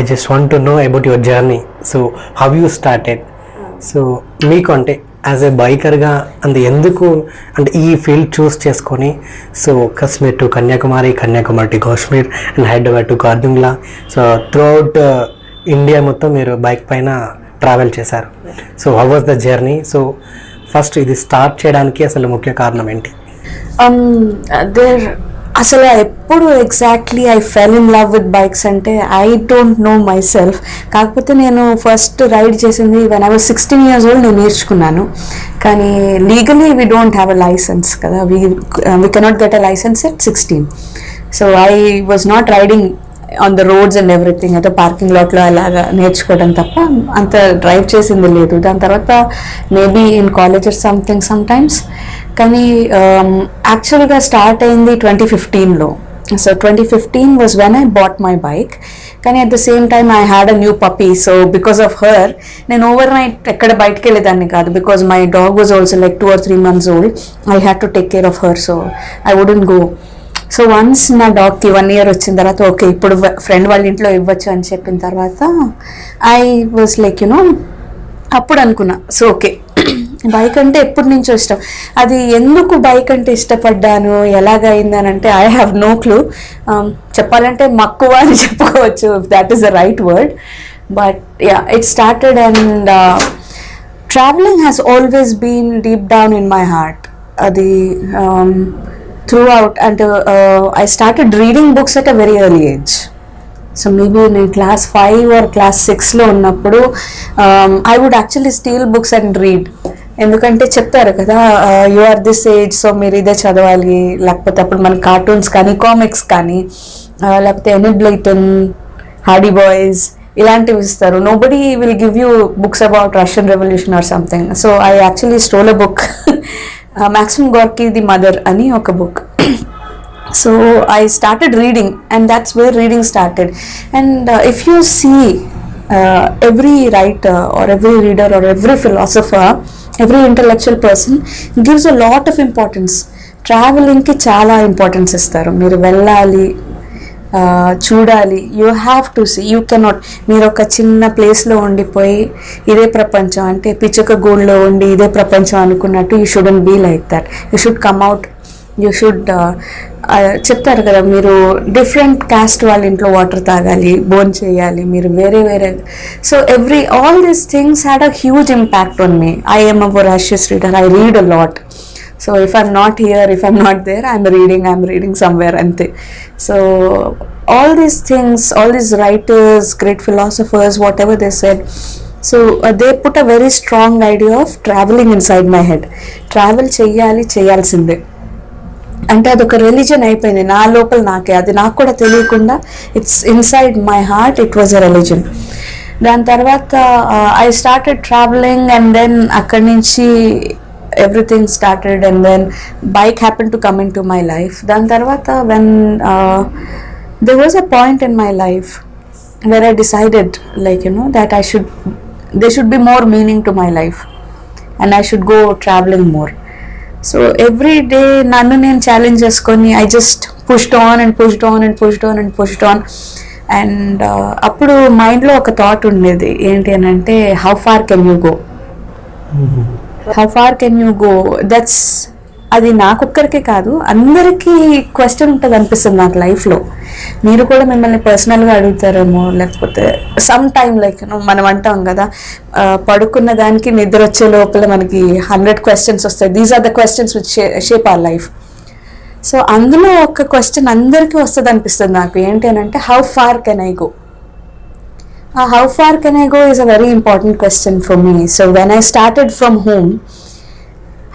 I just want to know about your journey. So how you started? So మీకు అంటే as a బైకర్గా అంటే ఎందుకు అంటే ఈ ఫీల్డ్ చూస్ చేసుకొని so Kashmir to Kanyakumari, Kanyakumari to Kashmir and Hyderabad to Khardungla, so throughout India మొత్తం మీరు బైక్ పైన ట్రావెల్ చేశారు. So how was the journey? So first ఇది స్టార్ట్ చేయడానికి అసలు ముఖ్య కారణం ఏంటి? అసలు ఎప్పుడు exactly I fell in love with bikes అంటే I don't know myself. కాకపోతే నేను ఫస్ట్ రైడ్ చేసింది when I was 16 years old నేను నేర్చుకున్నాను. కానీ legally we don't have a licence కదా, we cannot get a licence at 16. So I was not riding on the roads and everything, అయితే parking లాట్లో అలాగా నేర్చుకోవడం తప్ప అంత డ్రైవ్ చేసింది లేదు. దాని తర్వాత maybe in college or something sometimes. కానీ యాక్చువల్గా స్టార్ట్ అయింది 2015లో. So 2015 was when I bought my bike. కానీ at the same time I had a new puppy. So because of her నేను ఓవర్ నైట్ ఎక్కడ బయటకు వెళ్ళేదాన్ని కాదు, because my dog was also like 2 or 3 months old. I had to take care of her, so I wouldn't go. So once నా డాగ్కి 1 year వచ్చిన తర్వాత okay ఇప్పుడు friend వాళ్ళ ఇంట్లో ఇవ్వచ్చు అని చెప్పిన తర్వాత ఐ వాజ్ లైక్ అప్పుడు అనుకున్నా సో ఓకే బైక్ అంటే ఎప్పటి నుంచో ఇష్టం. అది ఎందుకు బైక్ అంటే ఇష్టపడ్డాను, ఎలాగైందని అంటే ఐ హ్యావ్ నో క్లూ. చెప్పాలంటే మక్కువ అని చెప్పుకోవచ్చు, if that is the right word. But yeah, it started and travelling has always been deep down in my heart. అది throughout, and I started reading books at a very early age. So maybe in class 5 or class 6లో ఉన్నప్పుడు I would actually steal books and read. ఎందుకంటే చెప్తారు కదా you are this age, so మీరు ఇదే చదవాలి, లేకపోతే అప్పుడు మన కార్టూన్స్ కానీ కామిక్స్ కానీ లేకపోతే ఎనిడ్ బ్లైటన్, హార్డీ బాయ్స్ ఇలాంటివి ఇస్తారు. Nobody will give you books about Russian revolution or something. So I actually stole a book, Maxim Gorky the Mother అని ఒక book. So I started reading and that's where reading started. And if you see every writer or every reader or every philosopher, every intellectual person gives a lot of importance. ట్రావెలింగ్కి చాలా importance ఇస్తారు. మీరు వెళ్ళాలి, చూడాలి, you have to see. You cannot మీరు ఒక చిన్న ప్లేస్లో ఉండిపోయి ఇదే ప్రపంచం అంటే పిచ్చుక గూడులో ఉండి ఇదే ప్రపంచం అనుకున్నట్టు you shouldn't be like that. You should come out, you should చెప్తారు కదా మీరు డిఫరెంట్ క్యాస్ట్ వాళ్ళ ఇంట్లో వాటర్ తాగాలి, బోన్ చేయాలి, మీరు వేరే వేరే. So all these things had a huge impact on me. I M a voracious reader, I read a lot. So if I'm not here, if I'm not there, I'm reading somewhere ante. So all these things, all these writers, great philosophers, whatever they said, so they put a very strong idea of traveling inside my head. Travel cheyalsinde అంటే అదొక religion అయిపోయింది నా లోపల నాకే. అది నాకు కూడా తెలియకుండా it's inside my heart, it was a religion. దాని తర్వాత I started travelling and then అక్కడి నుంచి everything started, and then bike happened to come into my life. Dan tarvata when there was a point in my life where I decided like that there should be more meaning to my life and I should go traveling more. So every day nannu nen challenge cheskoni I just pushed on and pushed on and pushed on and pushed on. And appudu mind lo oka thought undedi enti anante how far can you go, how far can you go. That's అది నాకొక్కరికే కాదు అందరికీ question ఉంటుంది అనిపిస్తుంది నాకు లైఫ్లో. మీరు కూడా మిమ్మల్ని పర్సనల్గా అడుగుతారేమో, లేకపోతే సమ్ టైమ్ లైక్ మనం అంటాం కదా పడుకున్న దానికి నిద్ర వచ్చే లోపల మనకి 100 questions వస్తాయి. These are the questions which shape our life. So అందులో ఒక క్వశ్చన్ అందరికీ వస్తుంది అనిపిస్తుంది నాకు. ఏంటి అని అంటే how far can I go. How far can I go is a very important question for me. So when I started from home,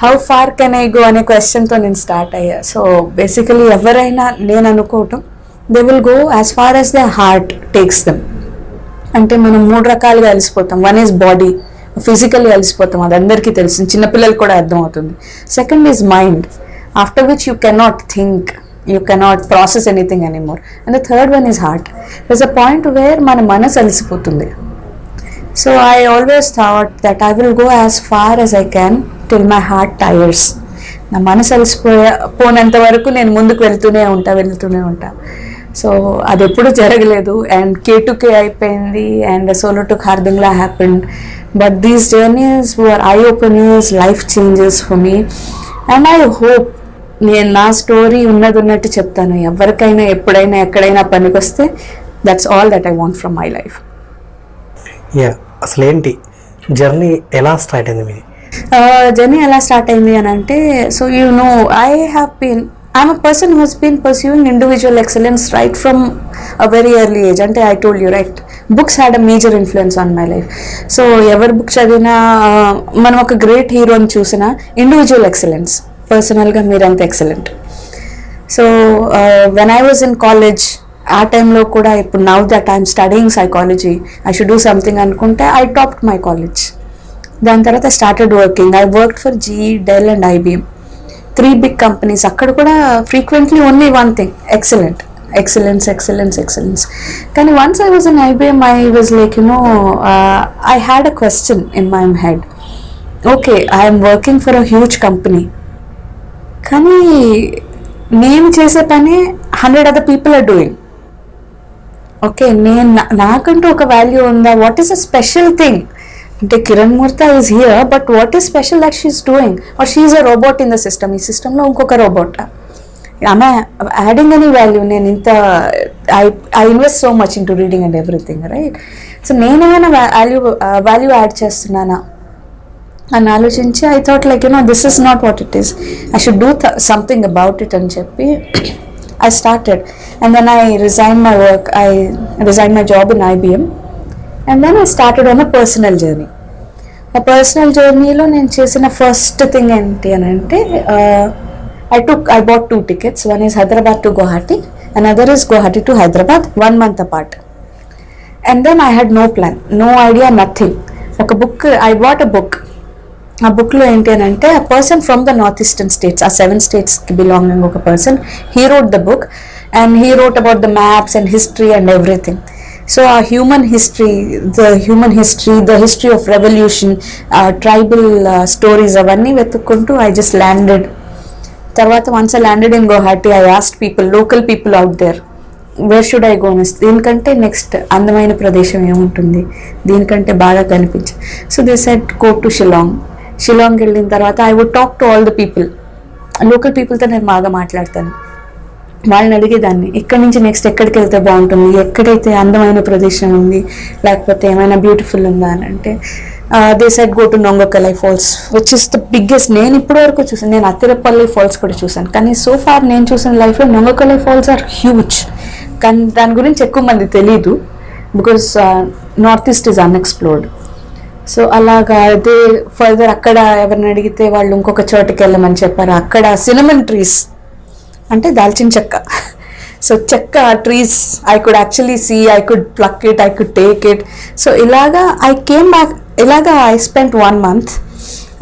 how far can I go అనే క్వశ్చన్తో నేను స్టార్ట్ అయ్యా. సో బేసికలీ ఎవరైనా నేను అనుకోవటం they will go as far as the heart takes them. అంటే మనం 3 రకాలుగా అలసిపోతాం. వన్ ఈజ్ బాడీ, ఫిజికల్లీ అలసిపోతాం, అది అందరికీ తెలుసు, చిన్నపిల్లలకు కూడా అర్థమవుతుంది. Second is mind, after which you cannot think, you cannot process anything anymore. And the third one is heart. There's a point where మన మనసు అలసిపోతుంది. So I always thought that I will go as far as I can till my heart tires. నా మనసు అలసిపోనంత వరకు నేను ముందుకు వెళ్తూనే ఉంటా. So అది ఎప్పుడు జరగలేదు. అండ్ K2K అయిపోయింది and solo to Khardungla happened. But these journeys were eye openers, life changes for me. And I hope నేను నా స్టోరీ ఉన్నట్టు చెప్తాను. ఎవరికైనా ఎప్పుడైనా ఎక్కడైనా పనికి వస్తే that's all that I want from my life. Yeah, అసలు ఏంటి జర్నీ ఎలా స్టార్ట్ అయింది మీది? జర్నీ ఎలా స్టార్ట్ అయింది అని అంటే, so you know I'm a person who has been pursuing individual excellence right from a very early age. Ante I told you, right? Books had a major influence on my life. So ఎవరు book చదివినా, మనం ఒక great హీరోని చూసినా individual excellence, పర్సనల్గా మీరంత excellent. So when I was in college, ఆ టైంలో కూడా, ఇప్పుడు now that I'm studying psychology, I should do something అనుకుంటే ఐ టాప్డ్ మై కాలేజ్. దాని తర్వాత started working. I worked for GE, Dell and IBM, 3 big companies. అక్కడ కూడా frequently only one thing, excellence. కానీ once I was in IBM, I was like I had a question in my head. Okay, I'm working for a huge company, కానీ నేను చేసే పని 100 other people are doing. ఓకే, నాకంటూ ఒక value ఉందా? What is a special thing? అంటే Kiran Murthy is here, but what is special that she's doing? Or she's a robot in the system. ఈ సిస్టంలో ఇంకొక రోబోట్. ఆమె యాడింగ్ అని వాల్యూ? నేను ఇంత I invest so much in to reading and everything, right? So నేనేమైనా value add చేస్తున్నానా అని ఆలోచించి I thought like this is not what it is, I should do something about it అని చెప్పి I started. And then I resigned my work, I resigned my job in IBM. And then I started on a personal journey. A personal journey lo నేను చేసిన first thing ఏంటి అని అంటే, I bought 2 tickets. One is Hyderabad to Guwahati, another is Guwahati to Hyderabad, 1 month apart. And then I had no plan, no idea, nothing. ఒక book, I bought a book. ఆ బుక్లో ఏంటి అని అంటే, a person from the northeastern states, ఆ 7 states-కి belonging ఒక person, he wrote the book and he wrote about the maps and history and everything. So our human history, the history of revolution, tribal stories, అవన్నీ వెతుక్కుంటూ I just landed. తర్వాత once I landed in Guwahati, I asked people, local people out there, where should I go next? దీనికంటే next అందమైన ప్రదేశం ఏముంటుంది, దీనికంటే బాగా కనిపించి. So they said go to Shillong వెళ్ళిన తర్వాత I would talk to all the people, local పీపుల్తో నేను బాగా మాట్లాడతాను. వాళ్ళని అడిగేదాన్ని, ఇక్కడ నుంచి నెక్స్ట్ ఎక్కడికి వెళ్తే బాగుంటుంది, ఎక్కడైతే అందమైన ప్రదేశం ఉంది, లేకపోతే ఏమైనా బ్యూటిఫుల్ ఉందా అని అంటే, they said go to Nohkalikai falls, which is the biggest. నేను ఇప్పటి వరకు చూసాను, నేను అత్తిరపల్లి ఫాల్స్ కూడా చూసాను, కానీ సో ఫార్ నేను చూసిన లైఫ్లో నొంగకలై ఫాల్స్ ఆర్ హ్యూజ్. కానీ దాని గురించి ఎక్కువ మంది తెలీదు, because north east is unexplored. So అలాగా అదే ఫర్దర్ అక్కడ ఎవరిని అడిగితే వాళ్ళు ఇంకొక చోటుకి వెళ్ళమని చెప్పారు. అక్కడ సినమన్ ట్రీస్ అంటే దాల్చిన చెక్క. సో చెక్క trees I could actually see, I could pluck it, I could take it. So ఇలాగా ఐ కేమ్ బ్యాక్. ఇలాగా I spent 1 month.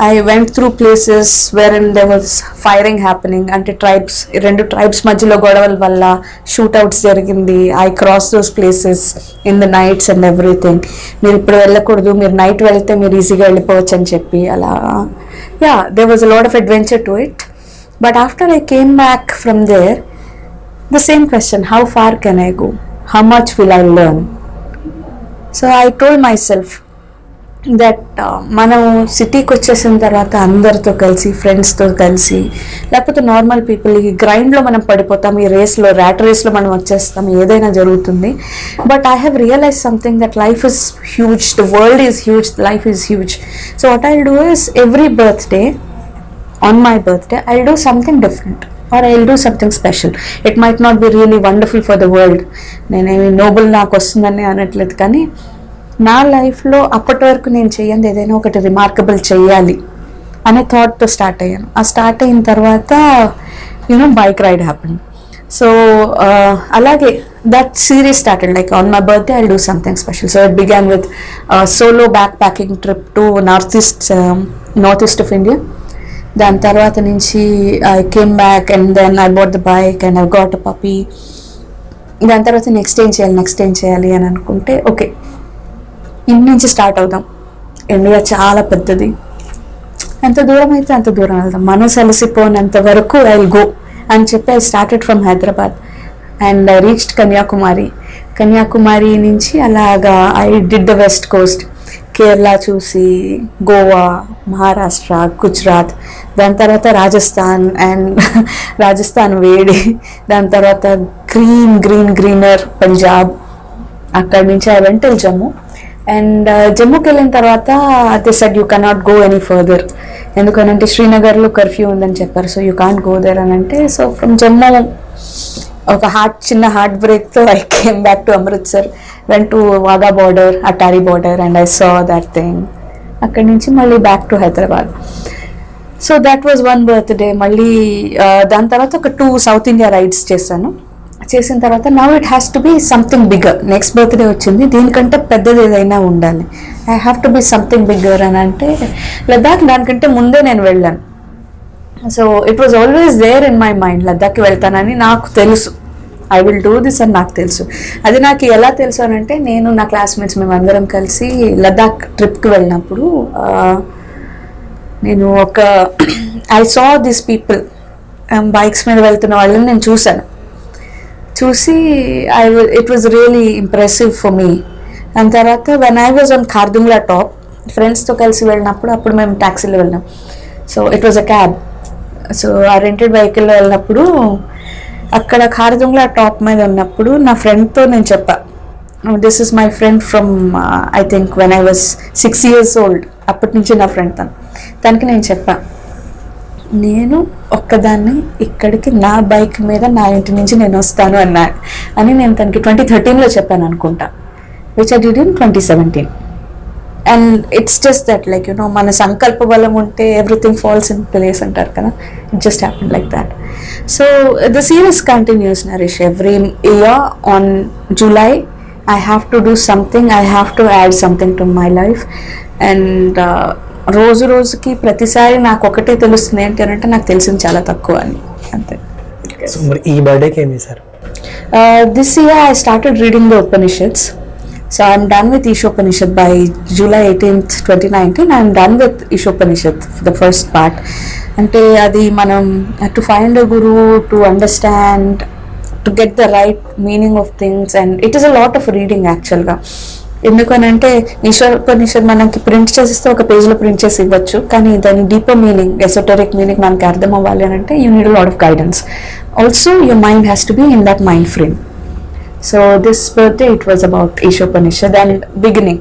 I went through places wherein there was firing happening. అంటే tribes, 2 tribes మధ్యలో గొడవల వల్ల shootouts జరిగింది. I crossed those places in the nights and everything. మీరు ఇప్పుడు వెళ్ళకూడదు, మీరు నైట్ వెళ్తే మీరు ఈజీగా వెళ్ళిపోవచ్చు అని చెప్పి అలా. Yeah, there was a lot of adventure to it. But after I came back from there, the same question, how far can I go? How much will I learn? So I told myself that మనం సిటీకి వచ్చేసిన తర్వాత అందరితో కలిసి, ఫ్రెండ్స్తో కలిసి, లేకపోతే normal people, ఈ గ్రైండ్లో మనం పడిపోతాం, ఈ రేస్లో, ర్యాట్ రేస్లో మనం వచ్చేస్తాం, ఏదైనా జరుగుతుంది. But I have realize something that life is huge, the world is huge, life is huge. So what I do is every birthday, on my birthday, I'll do something different or I'll do something special. It might not be really wonderful for the world. నేనేమి Nobel నాకు వస్తుందని అనట్లేదు, కానీ నా లైఫ్లో అప్పటి వరకు నేను చెయ్యంది ఏదైనా ఒకటి రిమార్కబుల్ చెయ్యాలి అనే థాట్తో స్టార్ట్ అయ్యాను. ఆ స్టార్ట్ అయిన తర్వాత బైక్ రైడ్ హ్యాపెన్. సో అలాగే that series started like on my birthday I'll do something special. So it began with solo backpacking trip to north east of India. దాని తర్వాత నుంచి I came back and then I bought the bike and I got a puppy. దాని తర్వాత next ఏం చేయాలి అని అనుకుంటే, okay ఇంటి నుంచి స్టార్ట్ అవుదాం, ఇండియా చాలా పెద్దది, ఎంత దూరం అయితే అంత దూరం వెళ్దాం, మనసు అలసిపోయినంత వరకు ఐ విల్ గో అని చెప్పి I started from Hyderabad. And I reached Kanyakumari నుంచి అలాగా I did the west Coast, Kerala చూసి, గోవా, మహారాష్ట్ర, గుజరాత్, దాని తర్వాత రాజస్థాన్ అండ్ రాజస్థాన్ వేడి, దాని తర్వాత గ్రీనర్ పంజాబ్, అక్కడి నుంచి I went till Jammu. And జమ్మూకి వెళ్ళిన తర్వాత they said you cannot go any further, ఎందుకనంటే శ్రీనగర్లో కర్ఫ్యూ ఉందని చెప్పారు, so you can't go there అని అంటే. సో ఫ్రమ్ జమ్మూ ఒక చిన్న హార్ట్ బ్రేక్తో I came back to Amritsar, went to Wagah border, Attari border, and I saw that thing. అక్కడి నుంచి మళ్ళీ back to Hyderabad. So that was one birthday. మళ్ళీ దాని తర్వాత ఒక 2 సౌత్ ఇండియా రైడ్స్ చేసిన తర్వాత now it has to be something bigger. Next birthday వచ్చింది, దీనికంటే పెద్దది ఏదైనా ఉండాలి, I have to be something bigger అని అంటే లద్దాఖ్ దానికంటే ముందే నేను వెళ్ళాను. So it was always there in my mind, లద్దాఖ్కి వెళ్తానని నాకు తెలుసు, ఐ విల్ డూ దిస్ అని నాకు తెలుసు. అది నాకు ఎలా తెలుసు అని అంటే, నేను నా క్లాస్మేట్స్ మేమందరం కలిసి లద్దాఖ్ ట్రిప్కి వెళ్ళినప్పుడు నేను I saw this people bikes మీద వెళ్తున్న వాళ్ళని నేను చూసి it was really impressive for me. దాని తర్వాత when I was on Khardungla top ఫ్రెండ్స్తో కలిసి వెళ్ళినప్పుడు, అప్పుడు మేము ట్యాక్సీలో వెళ్ళాం. So it was a cab. So ఆ రెంటెడ్ వెహికల్లో వెళ్ళినప్పుడు అక్కడ ఖార్దుంగ్లా టాప్ మీద ఉన్నప్పుడు నా ఫ్రెండ్తో నేను చెప్పా, this is my friend from I think when I was 6 years old, అప్పటి నుంచి నా ఫ్రెండ్ తనకి నేను చెప్పా, నేను ఒక్కదాన్ని ఇక్కడికి నా బైక్ మీద నా ఇంటి నుంచి నేను వస్తాను అని నేను తనకి 2013లో చెప్పాను అనుకుంటా, which I did in 2017. And it's just that like మన సంకల్ప బలం ఉంటే ఎవ్రీథింగ్ ఫాల్స్ ఇన్ ప్లేస్ అంటారు కదా, it just happen like that. So the series continuous Naresh. Every year on July I have to do something, I have to add something to my life. And రోజుకి ప్రతిసారి నాకు ఒకటే తెలుస్తుంది ఏంటి అని అంటే, నాకు తెలిసింది చాలా తక్కువ అని, అంతే. సో మరి ఈ బర్త్డేకి ఏమి sir? This year I started reading the Upanishads. So I'm done with Ishopanishad by July 18th, 2019. I'm done with Ishopanishad for the first part. Ante adi manam to find a guru, to understand, to get the right meaning of things, and it is a lot of reading actually ga. ఎందుకనంటే ఈశ్వరోపనిషద్ మనకి print చేసిస్తే ఒక పేజ్లో print చేసి ఇవ్వచ్చు, కానీ దాని deeper meaning, esoteric meaning మనకి అర్థం అవ్వాలి అని అంటే you need a lot of guidance. Also your mind has to be in that mind frame. So this birthday it was about Ishopanishad and beginning.